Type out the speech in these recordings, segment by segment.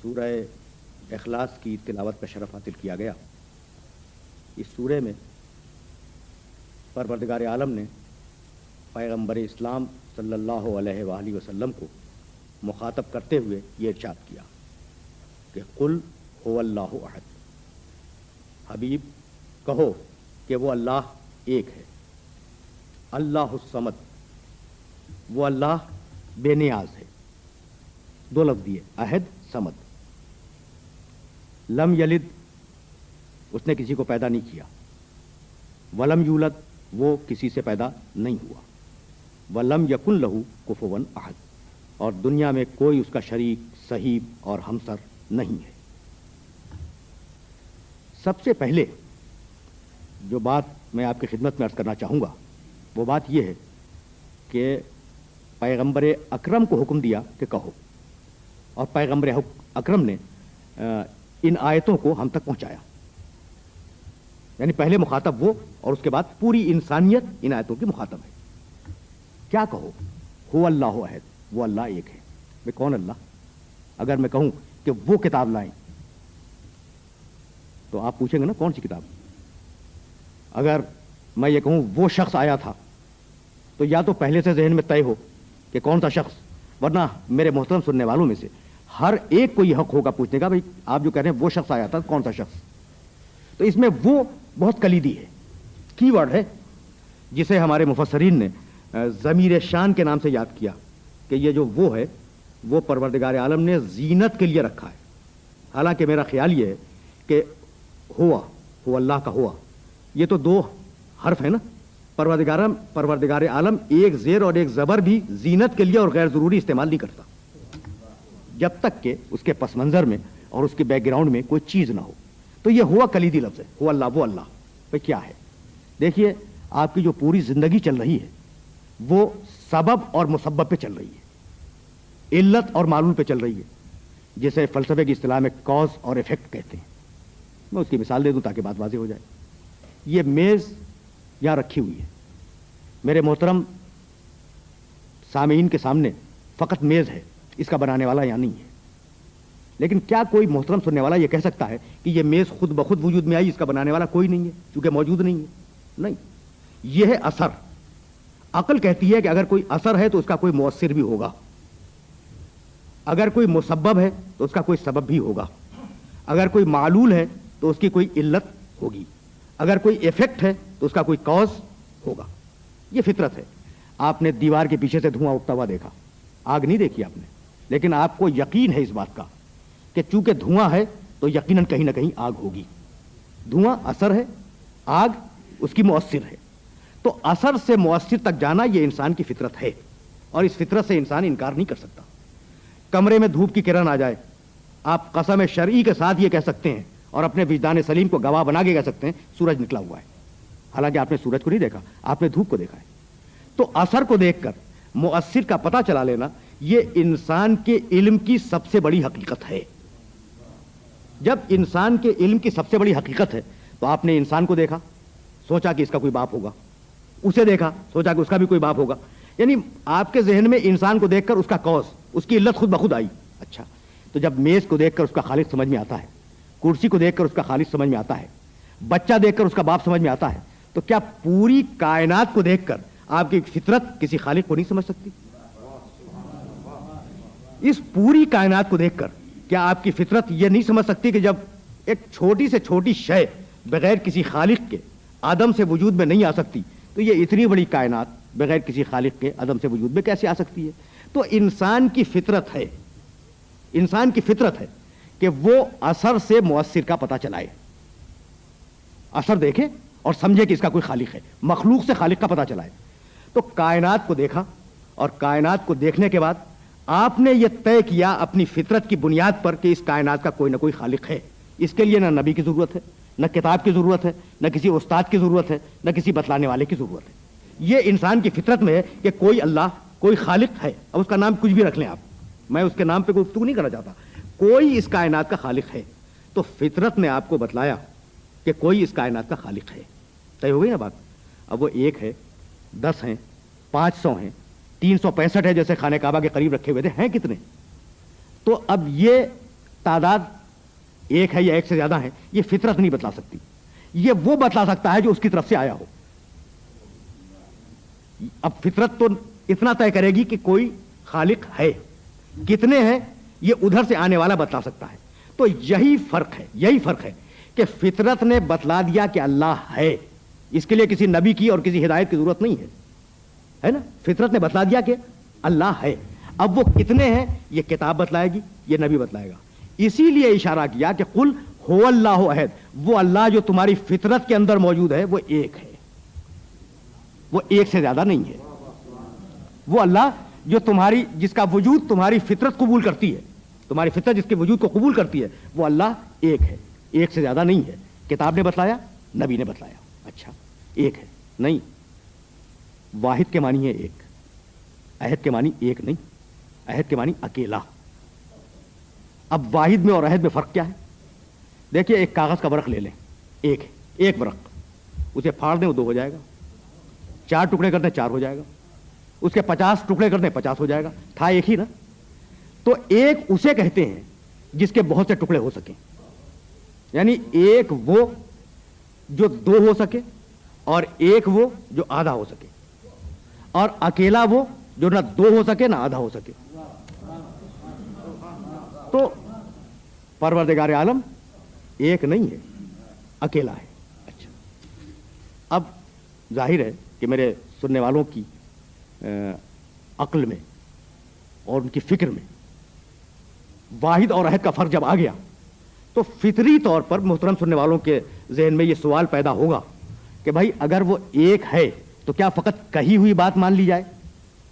سورہ اخلاص کی تلاوت کا شرف حاصل کیا گیا۔ اس سورہ میں پروردگار عالم نے پیغمبر اسلام صلی اللہ علیہ وآلہ وسلم کو مخاطب کرتے ہوئے یہ ارشاد کیا کہ قل هو اللہ احد، حبیب کہو کہ وہ اللہ ایک ہے، اللہ الصمد، وہ اللہ بے نیاز ہے۔ دو لفظ دیے، احد، صمد۔ لم یلد، اس نے کسی کو پیدا نہیں کیا، ولم یولد، وہ کسی سے پیدا نہیں ہوا، ولم یکن لہ کفوا احد، اور دنیا میں کوئی اس کا شریک، صحیب اور ہمسر نہیں ہے۔ سب سے پہلے جو بات میں آپ کی خدمت میں عرض کرنا چاہوں گا وہ بات یہ ہے کہ پیغمبر اکرم کو حکم دیا کہ کہو، اور پیغمبر اکرم نے ان آیتوں کو ہم تک پہنچایا، یعنی پہلے مخاطب وہ اور اس کے بعد پوری انسانیت ان آیتوں کی مخاطب ہے۔ کیا کہو؟ هو اللہ احد، وہ اللہ ایک ہے۔ میں کون اللہ؟ اگر میں کہوں کہ وہ کتاب لائیں تو آپ پوچھیں گے نا کون سی کتاب؟ اگر میں یہ کہوں وہ شخص آیا تھا تو یا تو پہلے سے ذہن میں طے ہو کہ کون سا شخص، ورنہ میرے محترم سننے والوں میں سے ہر ایک کو یہ حق ہوگا پوچھنے کا، بھائی آپ جو کہہ رہے ہیں وہ شخص آیا تھا، کون سا شخص؟ تو اس میں وہ بہت کلیدی ہے، کی ورڈ ہے، جسے ہمارے مفسرین نے ضمیر شان کے نام سے یاد کیا کہ یہ جو وہ ہے وہ پروردگار عالم نے زینت کے لیے رکھا ہے۔ حالانکہ میرا خیال یہ ہے کہ ہوا اللہ کا ہوا، یہ تو دو حرف ہے نا، پروردگار عالم ایک زیر اور ایک زبر بھی زینت کے لیے اور غیر ضروری استعمال نہیں کرتا جب تک کہ اس کے پس منظر میں اور اس کے بیک گراؤنڈ میں کوئی چیز نہ ہو۔ تو یہ ہوا کلیدی لفظ ہے، ہوا اللہ، وہ اللہ بھائی کیا ہے؟ دیکھیے آپ کی جو پوری زندگی چل رہی ہے وہ سبب اور مسبب پہ چل رہی ہے، علت اور معلول پہ چل رہی ہے، جسے فلسفے کی اصطلاح میں کاز اور ایفیکٹ کہتے ہیں۔ میں اس کی مثال دے دوں تاکہ بات واضح ہو جائے۔ یہ میز یہاں رکھی ہوئی ہے، میرے محترم سامعین کے سامنے فقط میز ہے، اس کا بنانے والا یہاں نہیں ہے، لیکن کیا کوئی محترم سننے والا یہ کہہ سکتا ہے کہ یہ میز خود بخود وجود میں آئی، اس کا بنانے والا کوئی نہیں ہے چونکہ موجود نہیں ہے؟ نہیں، یہ ہے اثر۔ عقل کہتی ہے کہ اگر کوئی اثر ہے تو اس کا کوئی مؤثر بھی ہوگا، اگر کوئی مسبب ہے تو اس کا کوئی سبب بھی ہوگا، اگر کوئی معلول ہے تو اس کی کوئی علت ہوگی، اگر کوئی ایفیکٹ ہے تو اس کا کوئی کاز ہوگا۔ یہ فطرت ہے۔ آپ نے دیوار کے پیچھے سے دھواں اٹھتا ہوا دیکھا، آگ نہیں دیکھی آپ نے، لیکن آپ کو یقین ہے اس بات کا کہ چونکہ دھواں ہے تو یقیناً کہیں نہ کہیں آگ ہوگی۔ دھواں اثر ہے، آگ اس کی مؤثر ہے۔ تو اثر سے مؤثر تک جانا یہ انسان کی فطرت ہے، اور اس فطرت سے انسان انکار نہیں کر سکتا۔ کمرے میں دھوپ کی کرن آ جائے، آپ قسم شرعی کے ساتھ یہ کہہ سکتے ہیں اور اپنے وجدان سلیم کو گواہ بنا کے کہہ سکتے ہیں سورج نکلا ہوا ہے، حالانکہ آپ نے سورج کو نہیں دیکھا، آپ نے دھوپ کو دیکھا ہے۔ تو اثر کو دیکھ کر مؤثر کا پتہ چلا لینا یہ انسان کے علم کی سب سے بڑی حقیقت ہے۔ جب انسان کے علم کی سب سے بڑی حقیقت ہے تو آپ نے انسان کو دیکھا، سوچا کہ اس کا کوئی باپ ہوگا، اسے دیکھا، سوچا کہ اس کا بھی کوئی باپ ہوگا، یعنی آپ کے ذہن میں انسان کو دیکھ کر اس کا کاز، اس کی علت خود بخود آئی۔ اچھا، تو جب میز کو دیکھ کر اس کا خالق سمجھ میں آتا ہے، کرسی کو دیکھ کر اس کا خالق سمجھ میں آتا ہے، بچہ دیکھ کر اس کا باپ سمجھ میں آتا ہے، تو کیا پوری کائنات کو دیکھ کر آپ کی فطرت کسی خالق کو نہیں سمجھ سکتی؟ اس پوری کائنات کو دیکھ کر کیا آپ کی فطرت یہ نہیں سمجھ سکتی کہ جب ایک چھوٹی سے چھوٹی شے بغیر کسی خالق کے عدم سے وجود میں نہیں آ سکتی تو یہ اتنی بڑی کائنات بغیر کسی خالق کے عدم سے وجود میں کیسے آ سکتی ہے؟ تو انسان کی فطرت ہے، انسان کی فطرت ہے کہ وہ اثر سے مؤثر کا پتہ چلائے، اثر دیکھے اور سمجھے کہ اس کا کوئی خالق ہے، مخلوق سے خالق کا پتہ چلائے۔ تو کائنات کو دیکھا، اور کائنات کو دیکھنے کے بعد آپ نے یہ طے کیا اپنی فطرت کی بنیاد پر کہ اس کائنات کا کوئی نہ کوئی خالق ہے۔ اس کے لیے نہ نبی کی ضرورت ہے، نہ کتاب کی ضرورت ہے، نہ کسی استاد کی ضرورت ہے، نہ کسی بتلانے والے کی ضرورت ہے۔ یہ انسان کی فطرت میں ہے کہ کوئی اللہ، کوئی خالق ہے، اب اس کا نام کچھ بھی رکھ لیں آپ، میں اس کے نام پہ گفتگو نہیں کرنا چاہتا، کوئی اس کائنات کا خالق ہے۔ تو فطرت نے آپ کو بتلایا کہ کوئی اس کائنات کا خالق ہے، طے ہو گئی نا بات؟ اب وہ 1 ہے، 10 ہیں، 500 ہیں، 365 ہے، جیسے خانہ کعبہ کے قریب رکھے ہوئے تھے، ہیں کتنے؟ تو اب یہ تعداد ایک ہے یا ایک سے زیادہ ہے یہ فطرت نہیں بتلا سکتی. یہ وہ بتلا سکتا ہے جو اس کی طرف سے آیا ہو. اب فطرت تو اتنا طے کرے گی کہ کوئی خالق ہے، کتنے ہیں یہ ادھر سے آنے والا بتلا سکتا ہے. تو یہی فرق ہے کہ فطرت نے بتلا دیا کہ اللہ ہے. اس کے لیے کسی نبی کی اور کسی ہدایت کی ضرورت نہیں ہے نا. فطرت نے بتلا دیا کہ اللہ ہے. اب وہ کتنے ہیں یہ کتاب بتلائے گی، یہ نبی بتلائے گا. اسی لیے اشارہ کیا کہ قل هو اللہ احد، وہ اللہ جو تمہاری فطرت کے اندر موجود ہے وہ ایک ہے، وہ ایک سے زیادہ نہیں ہے. وہ اللہ جو جس کا وجود تمہاری فطرت قبول کرتی ہے، تمہاری فطرت جس کے وجود کو قبول کرتی ہے، وہ اللہ ایک ہے، ایک سے زیادہ نہیں ہے. کتاب نے بتلایا، نبی نے بتلایا. اچھا ایک ہے نہیں، واحد کے معنی ہے ایک، احد کے معنی ایک نہیں، احد کے معنی اکیلا. اب واحد میں اور احد میں فرق کیا ہے؟ دیکھیے ایک کاغذ کا ورق لے لیں، ایک ورق، اسے پھاڑ دیں وہ 2 ہو جائے گا، 4 ٹکڑے کر دیں 4 ہو جائے گا، اس کے 50 ٹکڑے کر دیں 50 ہو جائے گا. تھا ایک ہی نا. تو ایک اسے کہتے ہیں جس کے بہت سے ٹکڑے ہو سکیں. یعنی ایک وہ جو 2 ہو سکے، اور ایک وہ جو آدھا ہو سکے، اور اکیلا وہ جو نہ 2 ہو سکے نہ آدھا ہو سکے. تو پروردگار عالم ایک نہیں ہے، اکیلا ہے. اچھا اب ظاہر ہے کہ میرے سننے والوں کی عقل میں اور ان کی فکر میں واحد اور احد کا فرق جب آ گیا تو فطری طور پر محترم سننے والوں کے ذہن میں یہ سوال پیدا ہوگا کہ بھائی اگر وہ ایک ہے تو کیا فقط کہی ہوئی بات مان لی جائے،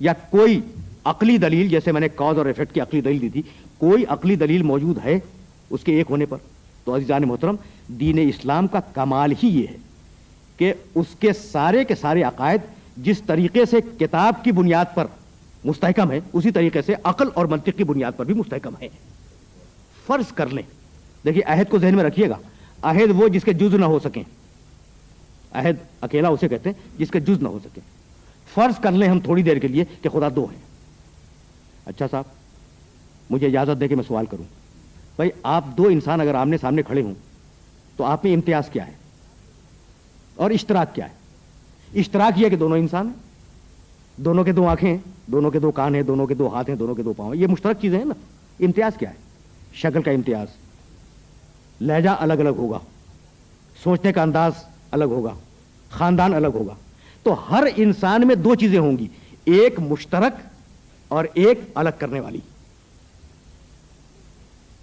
یا کوئی عقلی دلیل، جیسے میں نے کاز اور ایفیکٹ کی عقلی دلیل دی تھی، کوئی عقلی دلیل موجود ہے اس کے ایک ہونے پر؟ تو عزیزان محترم، دین اسلام کا کمال ہی یہ ہے کہ اس کے سارے عقائد جس طریقے سے کتاب کی بنیاد پر مستحکم ہے اسی طریقے سے عقل اور منطق کی بنیاد پر بھی مستحکم ہے. فرض کر لیں، دیکھیے عہد کو ذہن میں رکھیے گا، عہد وہ جس کے جز نہ ہو سکیں، عہد اکیلا اسے کہتے ہیں جس کے جز نہ ہو سکیں. فرض کر لیں ہم تھوڑی دیر کے لیے کہ خدا 2 ہیں. اچھا صاحب مجھے اجازت دے کہ میں سوال کروں، بھائی آپ 2 انسان اگر آمنے سامنے کھڑے ہوں تو آپ میں امتیاز کیا ہے اور اشتراک کیا ہے؟ اشتراک یہ کہ دونوں انسان ہیں، دونوں کے 2 آنکھیں ہیں، دونوں کے 2 کان ہیں، دونوں کے 2 ہاتھ ہیں، دونوں کے 2 پاؤں ہیں. یہ مشترک چیزیں ہیں نا. امتیاز کیا ہے؟ شکل کا امتیاز، لہجہ الگ الگ ہوگا، سوچنے کا انداز الگ ہوگا، خاندان الگ ہوگا. تو ہر انسان میں 2 چیزیں ہوں گی، ایک مشترک اور ایک الگ کرنے والی.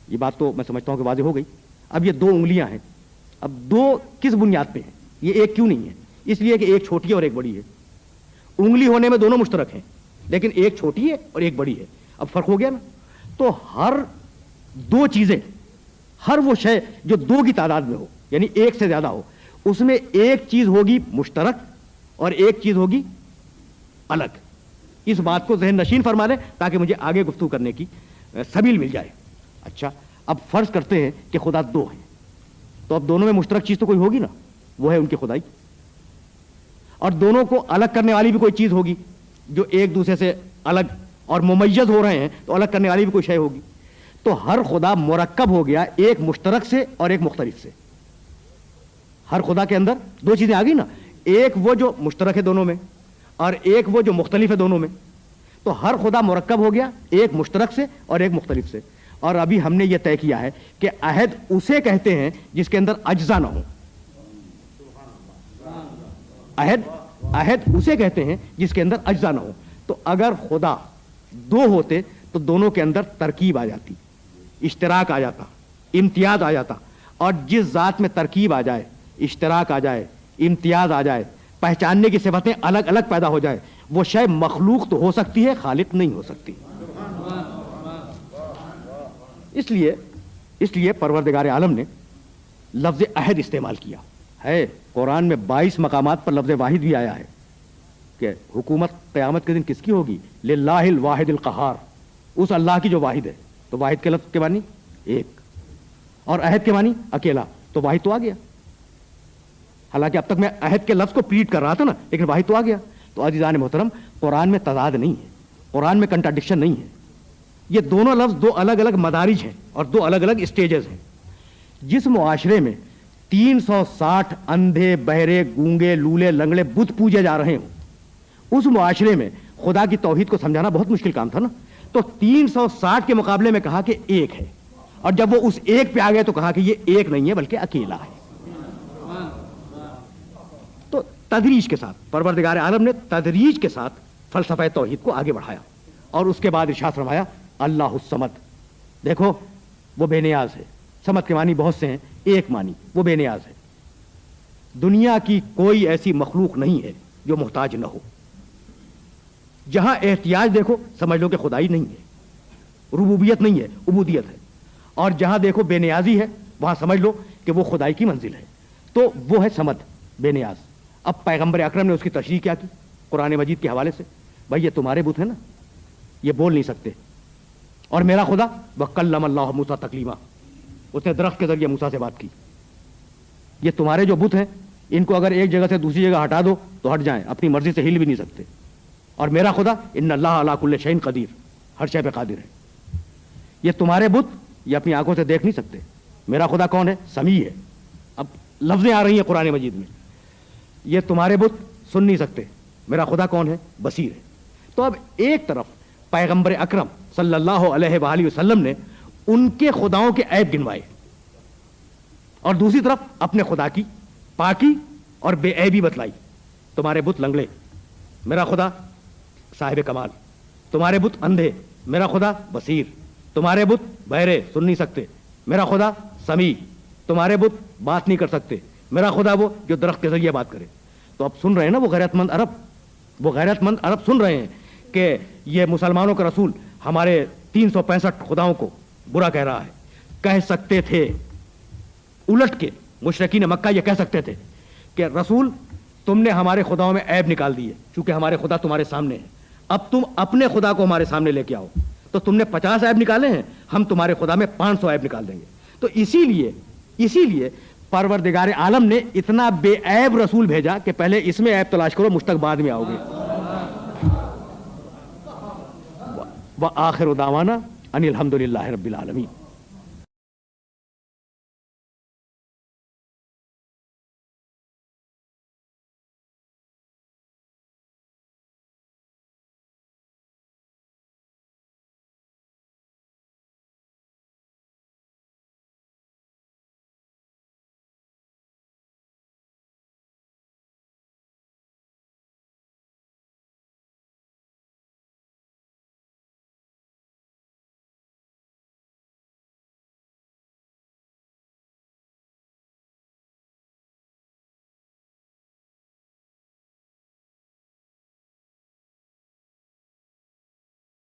یہ بات تو میں سمجھتا ہوں کہ واضح ہو گئی. اب یہ 2 انگلیاں ہیں، اب 2 کس بنیاد پہ ہیں؟ یہ ایک کیوں نہیں ہے؟ اس لیے کہ ایک چھوٹی ہے اور ایک بڑی ہے. انگلی ہونے میں دونوں مشترک ہیں لیکن ایک چھوٹی ہے اور ایک بڑی ہے. اب فرق ہو گیا نا. تو ہر 2 چیزیں، ہر وہ شے جو 2 کی تعداد میں ہو یعنی ایک سے زیادہ ہو، اس میں ایک چیز ہوگی مشترک اور ایک چیز ہوگی الگ. اس بات کو ذہن نشین فرما لیں تاکہ مجھے آگے گفتگو کرنے کی سبیل مل جائے. اچھا اب فرض کرتے ہیں کہ خدا 2 ہیں، تو اب دونوں میں مشترک چیز تو کوئی ہوگی نا، وہ ہے ان کی خدائی. اور دونوں کو الگ کرنے والی بھی کوئی چیز ہوگی، جو ایک دوسرے سے الگ اور ممیز ہو رہے ہیں تو الگ کرنے والی بھی کوئی شے ہوگی. تو ہر خدا مرکب ہو گیا ایک مشترک سے اور ایک مختلف سے. ہر خدا کے اندر 2 چیزیں آ گئی نا، ایک وہ جو مشترک ہے دونوں میں اور ایک وہ جو مختلف ہے دونوں میں. تو ہر خدا مرکب ہو گیا ایک مشترک سے اور ایک مختلف سے. اور ابھی ہم نے یہ طے کیا ہے کہ عہد اسے کہتے ہیں جس کے اندر اجزا نہ ہو. عہد اسے کہتے ہیں جس کے اندر اجزا نہ ہو. تو اگر خدا 2 ہوتے تو دونوں کے اندر ترکیب آ جاتی، اشتراک آ جاتا، امتیاز آ جاتا. اور جس ذات میں ترکیب آ جائے، اشتراک آ جائے، امتیاز آ جائے، پہچاننے کی صفتیں الگ الگ پیدا ہو جائے، وہ شے مخلوق تو ہو سکتی ہے، خالق نہیں ہو سکتی. اس لیے پروردگار عالم نے لفظ عہد استعمال کیا ہے. قرآن میں 22 مقامات پر لفظ واحد بھی آیا ہے کہ حکومت قیامت کے دن کس کی ہوگی؟ للہ الواحد القہار، اس اللہ کی جو واحد ہے. تو واحد کے لفظ کے معنی ایک، اور عہد کے معنی اکیلا. تو واحد تو آ گیا. حالانکہ اب تک میں عہد کے لفظ کو پلیٹ کر رہا تھا نا، لیکن واحد تو آ گیا. تو عزیزان محترم، قرآن میں تضاد نہیں ہے، قرآن میں کنٹراڈکشن نہیں ہے. یہ دونوں لفظ دو الگ الگ مدارج ہیں اور دو الگ الگ اسٹیجز ہیں. جس معاشرے میں 360 اندھے بہرے گونگے لولے لنگڑے بت پوجے جا رہے ہوں، اس معاشرے میں خدا کی توحید کو سمجھانا بہت مشکل کام تھا نا. تو 360 کے مقابلے میں کہا کہ ایک ہے، اور جب وہ اس ایک پہ آ گئے تو کہا کہ یہ ایک نہیں ہے بلکہ اکیلا ہے. تو تدریج کے ساتھ پروردگار عالم نے تدریج کے ساتھ فلسفہ توحید کو آگے بڑھایا، اور اس کے بعد ارشاد فرمایا اللہ الصمد. دیکھو وہ بے نیاز ہے. صمد کے معنی بہت سے ہیں، ایک معنی وہ بے نیاز ہے. دنیا کی کوئی ایسی مخلوق نہیں ہے جو محتاج نہ ہو. جہاں احتیاج دیکھو سمجھ لو کہ خدائی نہیں ہے، ربوبیت نہیں ہے، عبودیت ہے. اور جہاں دیکھو بے نیازی ہے وہاں سمجھ لو کہ وہ خدائی کی منزل ہے. تو وہ ہے صمد، بے نیاز. اب پیغمبر اکرم نے اس کی تشریح کیا کی قرآن مجید کے حوالے سے. بھائی یہ تمہارے بت ہیں نا، یہ بول نہیں سکتے. اور میرا خدا وَكَلَّمَ اللَّهُ مُوسَىٰ تَكْلِيمًا، اس نے درخت کے ذریعے موسیٰ سے بات کی. یہ تمہارے جو بت ہیں ان کو اگر ایک جگہ سے دوسری جگہ ہٹا دو تو ہٹ جائیں، اپنی مرضی سے ہل بھی نہیں سکتے. اور میرا خدا ان اللہ علی کل شیء قدیر، ہر شے پہ قادر ہے. یہ تمہارے بت یہ اپنی آنکھوں سے دیکھ نہیں سکتے. میرا خدا کون ہے؟ سمیع ہے. اب لفظیں آ رہی ہیں قرآن مجید میں. یہ تمہارے بت سن نہیں سکتے. میرا خدا کون ہے؟ بصیر ہے. تو اب ایک طرف پیغمبر اکرم صلی اللہ علیہ وآلہ وسلم نے ان کے خداؤں کے عیب گنوائے، اور دوسری طرف اپنے خدا کی پاکی اور بے عیبی بتلائی. تمہارے بت لنگڑے، میرا خدا صاحب کمال. تمہارے بت اندھے، میرا خدا بصیر. تمہارے بت بہرے، سن نہیں سکتے، میرا خدا سمیع. تمہارے بت بات نہیں کر سکتے، میرا خدا وہ جو درخت کے ذریعے بات کرے. تو اب سن رہے ہیں نا وہ غیرت مند عرب سن رہے ہیں کہ یہ مسلمانوں کا رسول ہمارے 365 خداؤں کو برا کہہ رہا ہے. کہہ سکتے تھے الٹ کے مشرکین مکہ یہ کہہ سکتے تھے کہ رسول تم نے ہمارے خداؤں میں عیب نکال دیے، چونکہ ہمارے خدا تمہارے سامنے ہیں، اب تم اپنے خدا کو ہمارے سامنے لے کے آؤ. تو تم نے 50 عیب نکالے ہیں، ہم تمہارے خدا میں 500 عیب نکال دیں گے. تو اسی لیے پروردگار عالم نے اتنا بے عیب رسول بھیجا کہ پہلے اس میں عیب تلاش کرو، مجھ تک بعد میں آؤ گے. وآخر دعوانا ان الحمد للہ رب العالمین.